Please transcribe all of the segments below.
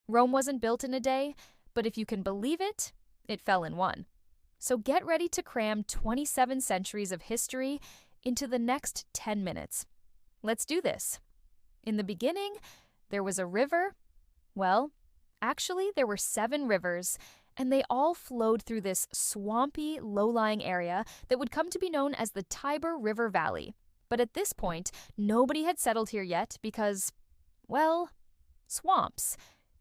Rome wasn't built in a day, but if you can believe it, it fell in one. So get ready to cram 27 centuries of history into the next 10 minutes. Let's do this. In the beginning, there was a river. Well, actually, there were 7 rivers, and they all flowed through this swampy, low-lying area that would come to be known as the Tiber River Valley. But at this point, nobody had settled here yet because, well, swamps.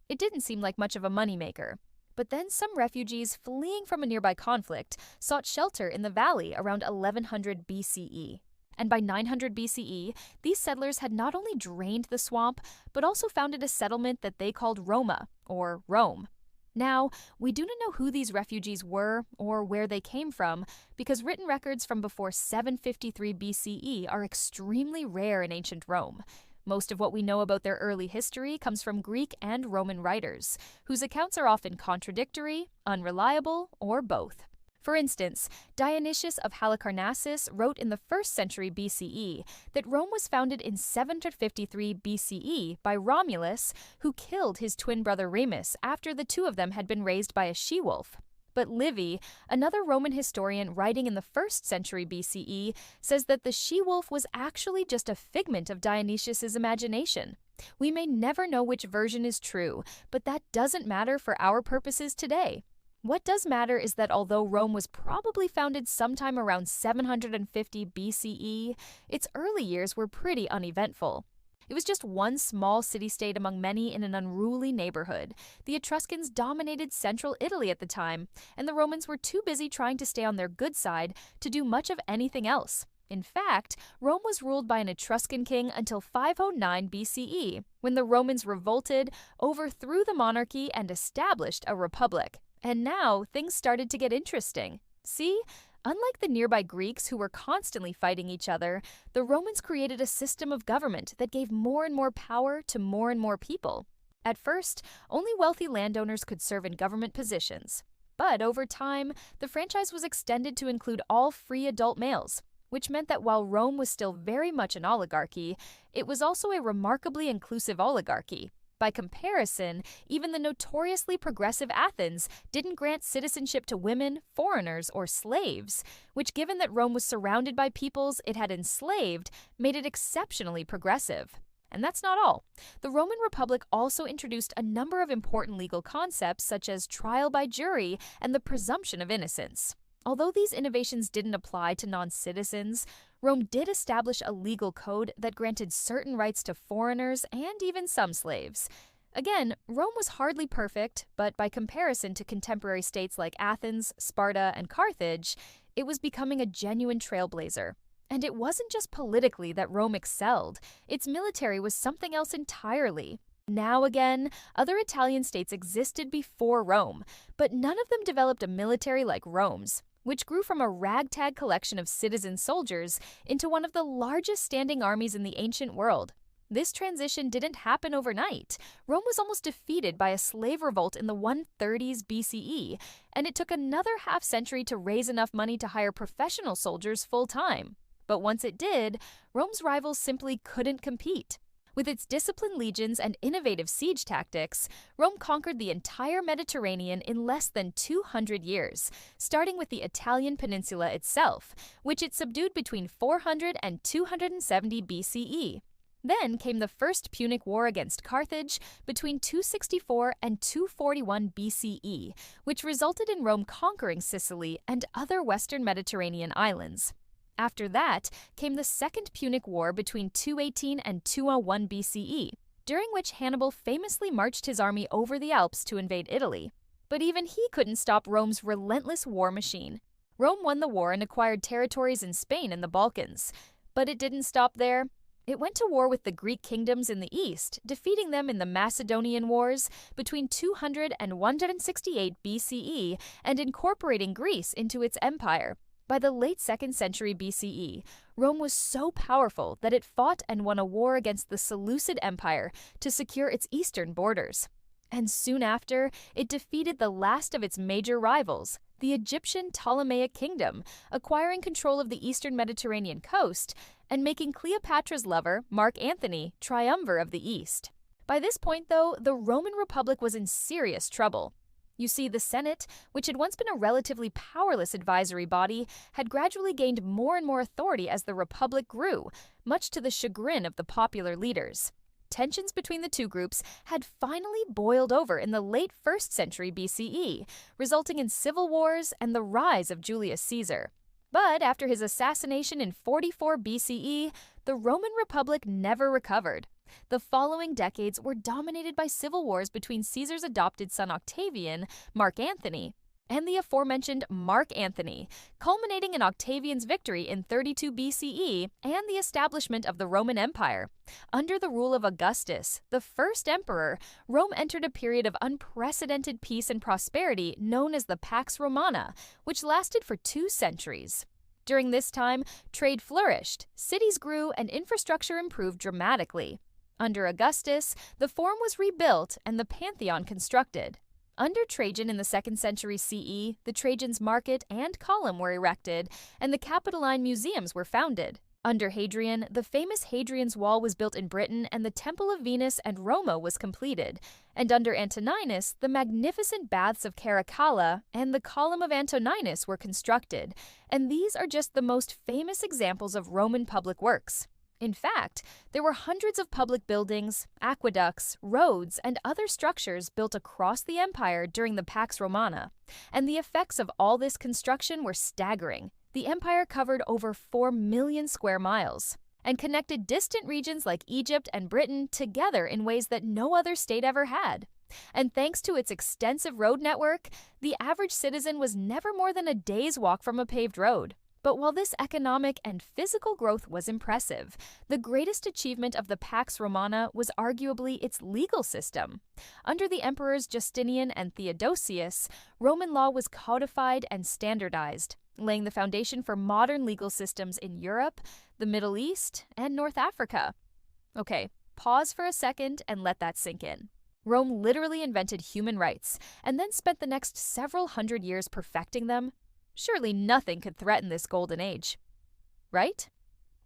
It didn't seem like much of a moneymaker. But then some refugees fleeing from a nearby conflict sought shelter in the valley around 1100 BCE. And by 900 BCE, these settlers had not only drained the swamp, but also founded a settlement that they called Roma, or Rome. Now, we do not know who these refugees were or where they came from, because written records from before 753 BCE are extremely rare in ancient Rome. Most of what we know about their early history comes from Greek and Roman writers, whose accounts are often contradictory, unreliable, or both. For instance, Dionysius of Halicarnassus wrote in the 1st century BCE that Rome was founded in 753 BCE by Romulus, who killed his twin brother Remus after the two of them had been raised by a she-wolf. But Livy, another Roman historian writing in the 1st century BCE, says that the she-wolf was actually just a figment of Dionysius's imagination. We may never know which version is true, but that doesn't matter for our purposes today. What does matter is that although Rome was probably founded sometime around 750 BCE, its early years were pretty uneventful. It was just one small city-state among many in an unruly neighborhood. The Etruscans dominated central Italy at the time, and the Romans were too busy trying to stay on their good side to do much of anything else. In fact, Rome was ruled by an Etruscan king until 509 BCE, when the Romans revolted, overthrew the monarchy, and established a republic. And now, things started to get interesting. See? Unlike the nearby Greeks who were constantly fighting each other, the Romans created a system of government that gave more and more power to more and more people. At first, only wealthy landowners could serve in government positions. But over time, the franchise was extended to include all free adult males, which meant that while Rome was still very much an oligarchy, it was also a remarkably inclusive oligarchy. By comparison, even the notoriously progressive Athens didn't grant citizenship to women, foreigners, or slaves, which, given that Rome was surrounded by peoples it had enslaved, made it exceptionally progressive. And that's not all. The Roman Republic also introduced a number of important legal concepts such as trial by jury and the presumption of innocence. Although these innovations didn't apply to non-citizens, Rome did establish a legal code that granted certain rights to foreigners and even some slaves. Again, Rome was hardly perfect, but by comparison to contemporary states like Athens, Sparta, and Carthage, it was becoming a genuine trailblazer. And it wasn't just politically that Rome excelled. Its military was something else entirely. Now again, other Italian states existed before Rome, but none of them developed a military like Rome's, which grew from a ragtag collection of citizen soldiers into one of the largest standing armies in the ancient world. This transition didn't happen overnight. Rome was almost defeated by a slave revolt in the 130s BCE, and it took another half-century to raise enough money to hire professional soldiers full-time. But once it did, Rome's rivals simply couldn't compete. With its disciplined legions and innovative siege tactics, Rome conquered the entire Mediterranean in less than 200 years, starting with the Italian peninsula itself, which it subdued between 400 and 270 BCE. Then came the First Punic War against Carthage between 264 and 241 BCE, which resulted in Rome conquering Sicily and other western Mediterranean islands. After that came the Second Punic War between 218 and 201 BCE, during which Hannibal famously marched his army over the Alps to invade Italy. But even he couldn't stop Rome's relentless war machine. Rome won the war and acquired territories in Spain and the Balkans. But it didn't stop there. It went to war with the Greek kingdoms in the east, defeating them in the Macedonian Wars between 200 and 168 BCE and incorporating Greece into its empire. By the late 2nd century BCE, Rome was so powerful that it fought and won a war against the Seleucid Empire to secure its eastern borders. And soon after, it defeated the last of its major rivals, the Egyptian Ptolemaic Kingdom, acquiring control of the eastern Mediterranean coast and making Cleopatra's lover, Mark Antony, triumvir of the East. By this point, though, the Roman Republic was in serious trouble. You see, the Senate, which had once been a relatively powerless advisory body, had gradually gained more and more authority as the Republic grew, much to the chagrin of the popular leaders. Tensions between the two groups had finally boiled over in the late 1st century BCE, resulting in civil wars and the rise of Julius Caesar. But after his assassination in 44 BCE, the Roman Republic never recovered. The following decades were dominated by civil wars between Caesar's adopted son Octavian, Mark Antony, and the aforementioned Mark Antony, culminating in Octavian's victory in 32 BCE and the establishment of the Roman Empire. Under the rule of Augustus, the first emperor, Rome entered a period of unprecedented peace and prosperity known as the Pax Romana, which lasted for 2 centuries. During this time, trade flourished, cities grew, and infrastructure improved dramatically. Under Augustus, the Forum was rebuilt and the Pantheon constructed. Under Trajan in the 2nd century CE, the Trajan's Market and Column were erected, and the Capitoline Museums were founded. Under Hadrian, the famous Hadrian's Wall was built in Britain, and the Temple of Venus and Roma was completed. And under Antoninus, the magnificent baths of Caracalla and the Column of Antoninus were constructed. And these are just the most famous examples of Roman public works. In fact, there were hundreds of public buildings, aqueducts, roads, and other structures built across the empire during the Pax Romana, and the effects of all this construction were staggering. The empire covered over 4 million square miles and connected distant regions like Egypt and Britain together in ways that no other state ever had. And thanks to its extensive road network, the average citizen was never more than a day's walk from a paved road. But while this economic and physical growth was impressive, the greatest achievement of the Pax Romana was arguably its legal system. Under the emperors Justinian and Theodosius, Roman law was codified and standardized, laying the foundation for modern legal systems in Europe, the Middle East, and North Africa. Okay, pause for a second and let that sink in. Rome literally invented human rights and then spent the next several hundred years perfecting them. Surely nothing could threaten this golden age. Right?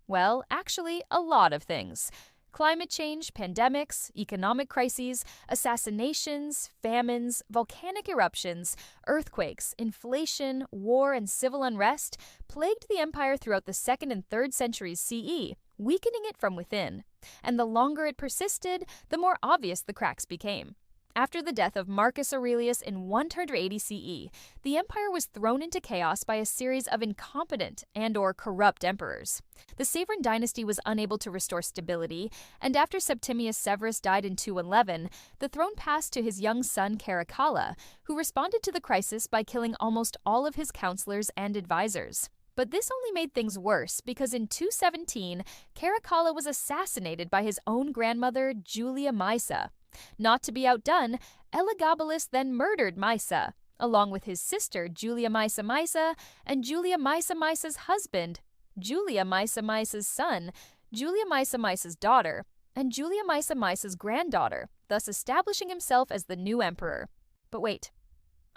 Well, actually, a lot of things. Climate change, pandemics, economic crises, assassinations, famines, volcanic eruptions, earthquakes, inflation, war, and civil unrest plagued the empire throughout the 2nd and 3rd centuries CE, weakening it from within. And the longer it persisted, the more obvious the cracks became. After the death of Marcus Aurelius in 180 CE, the empire was thrown into chaos by a series of incompetent and/or corrupt emperors. The Severan dynasty was unable to restore stability, and after Septimius Severus died in 211, the throne passed to his young son Caracalla, who responded to the crisis by killing almost all of his counselors and advisors. But this only made things worse because in 217, Caracalla was assassinated by his own grandmother, Julia Maesa. Not to be outdone, Elagabalus then murdered Maesa, along with his sister Julia Maesa Maesa and Julia Maesa Maesa's husband, Julia Maesa Maesa's son, Julia Maesa Maesa's daughter, and Julia Maesa Maesa's granddaughter, thus establishing himself as the new emperor. But wait,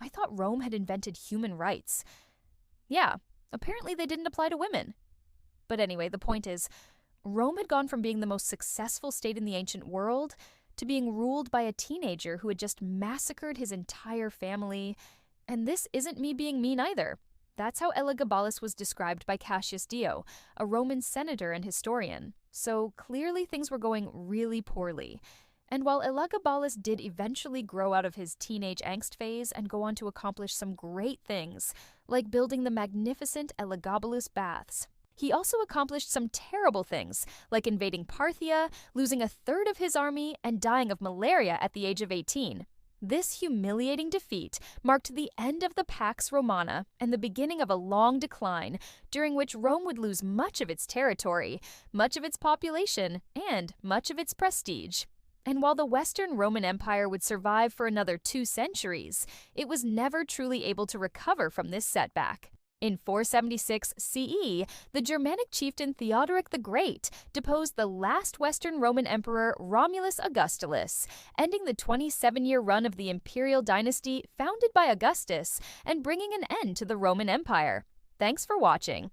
I thought Rome had invented human rights. Yeah, apparently they didn't apply to women. But anyway, the point is, Rome had gone from being the most successful state in the ancient world to being ruled by a teenager who had just massacred his entire family. And this isn't me being mean either. That's how Elagabalus was described by Cassius Dio, a Roman senator and historian. So clearly things were going really poorly. And while Elagabalus did eventually grow out of his teenage angst phase and go on to accomplish some great things, like building the magnificent Elagabalus baths, he also accomplished some terrible things, like invading Parthia, losing a third of his army, and dying of malaria at the age of 18. This humiliating defeat marked the end of the Pax Romana and the beginning of a long decline, during which Rome would lose much of its territory, much of its population, and much of its prestige. And while the Western Roman Empire would survive for another 2 centuries, it was never truly able to recover from this setback. In 476 CE, the Germanic chieftain Theodoric the Great deposed the last Western Roman emperor Romulus Augustulus, ending the 27-year run of the imperial dynasty founded by Augustus and bringing an end to the Roman Empire. Thanks for watching.